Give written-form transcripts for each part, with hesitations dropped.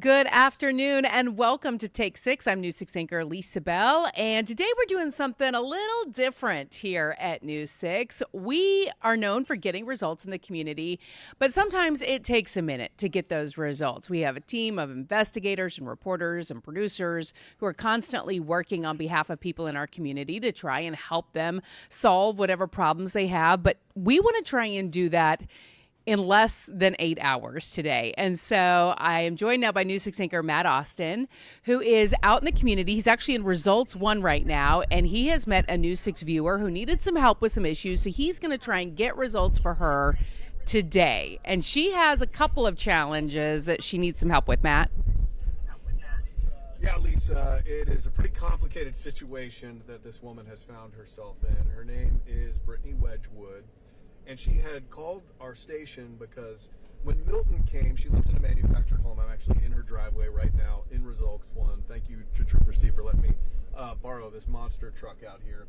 Good afternoon and welcome to Take 6. I'm News 6 anchor Lisa Bell, and today we're doing something a little different here at News 6. We are known for getting results in the community, but sometimes it takes a minute to get those results. We have a team of investigators and reporters and producers who are constantly working on behalf of people in our community to try and help them solve whatever problems they have, but we want to try and do that in less than 8 hours today. And so I am joined now by News 6 anchor Matt Austin, who is out in the community. He's actually in Results 1 right now, and he has met a News 6 viewer who needed some help with some issues. So he's going to try and get results for her today. And she has a couple of challenges that she needs some help with, Matt. Yeah, Lisa, it is a pretty complicated situation that this woman has found herself in. Her name is Brittany Wedgwood. And she had called our station because when Milton came, she lives in a manufactured home. I'm actually in her driveway right now in Results 1. Thank you to Trooper Steve for letting me borrow this monster truck out here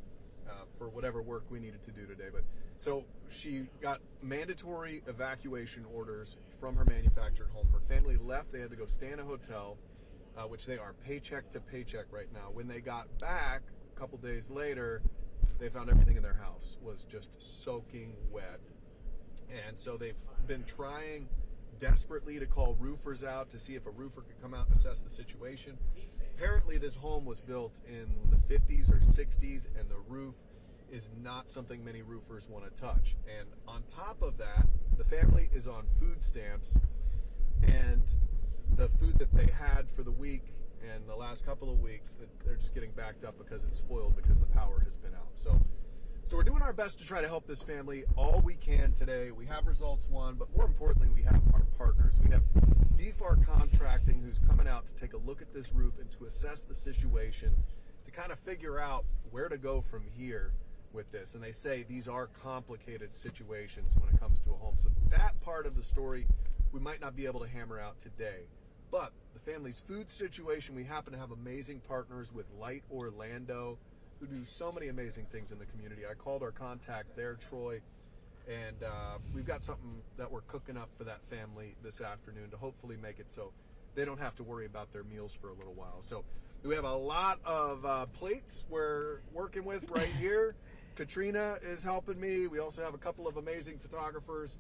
for whatever work we needed to do today. But so she got mandatory evacuation orders from her manufactured home. Her family left. They had to go stay in a hotel, which they are paycheck to paycheck right now. When they got back a couple days later, they found everything in their house was just soaking wet. And so they've been trying desperately to call roofers out to see if a roofer could come out and assess the situation. Apparently this home was built in the 50s or 60s, and the roof is not something many roofers want to touch. And on top of that, the family is on food stamps, and the food that they had for the week and the last couple of weeks, they're just getting backed up because it's spoiled because the power has been out. So we're doing our best to try to help this family all we can today. We have Results 1, but more importantly, we have our partners. We have DFAR Contracting, who's coming out to take a look at this roof and to assess the situation, to kind of figure out where to go from here with this. And they say these are complicated situations when it comes to a home. So that part of the story we might not be able to hammer out today. But the family's food situation, we happen to have amazing partners with Light Orlando, who do so many amazing things in the community. I called our contact there, Troy, and we've got something that we're cooking up for that family this afternoon to hopefully make it so they don't have to worry about their meals for a little while. So we have a lot of plates we're working with right here. Katrina is helping me. We also have a couple of amazing photographers.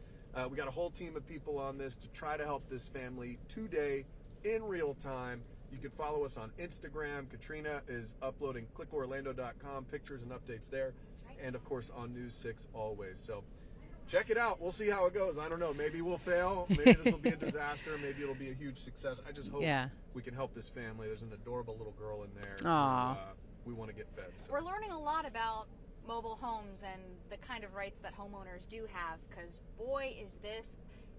We got a whole team of people on this to try to help this family today in real time. You can follow us on Instagram. Katrina is uploading clickorlando.com, pictures and updates there. Right. And of course on News 6 always. So check it out. We'll see how it goes. I don't know. Maybe we'll fail. Maybe this will be a disaster. Maybe it'll be a huge success. I just hope we can help this family. There's an adorable little girl in there. Aww. We want to get fed. So. We're learning a lot about mobile homes and the kind of rights that homeowners do have, because boy is this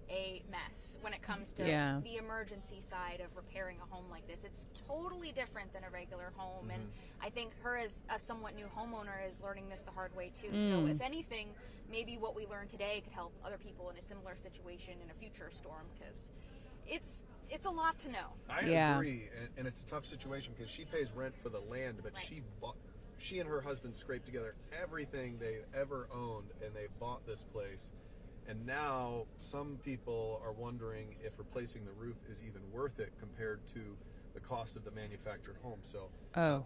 a mess when it comes to the emergency side of repairing a home like this. It's totally different than a regular home, and I think her as a somewhat new homeowner is learning this the hard way too. So if anything, maybe what we learned today could help other people in a similar situation in a future storm, because it's a lot to know. I agree, and it's a tough situation because she pays rent for the land, but she and her husband scraped together everything they ever owned, and they bought this place. And now some people are wondering if replacing the roof is even worth it compared to the cost of the manufactured home. So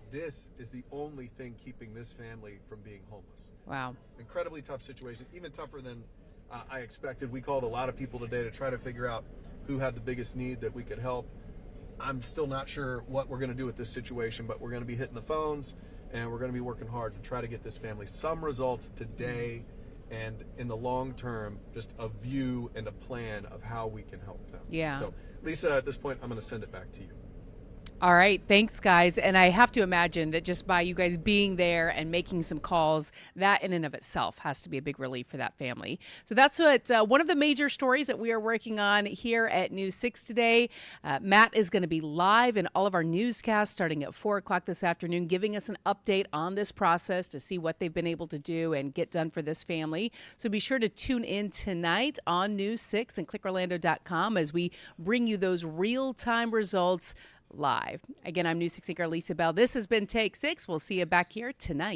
this is the only thing keeping this family from being homeless. Wow. Incredibly tough situation, even tougher than I expected. We called a lot of people today to try to figure out who had the biggest need that we could help. I'm still not sure what we're going to do with this situation, but we're going to be hitting the phones, and we're going to be working hard to try to get this family some results today, and in the long term, just a view and a plan of how we can help them. Yeah. So, Lisa, at this point, I'm going to send it back to you. All right. Thanks, guys. And I have to imagine that just by you guys being there and making some calls, that in and of itself has to be a big relief for that family. So that's what one of the major stories that we are working on here at News 6 today. Matt is going to be live in all of our newscasts starting at 4 o'clock this afternoon, giving us an update on this process to see what they've been able to do and get done for this family. So be sure to tune in tonight on News 6 and clickorlando.com as we bring you those real-time results live. Again, I'm News 6 anchor Lisa Bell. This has been Take 6. We'll see you back here tonight.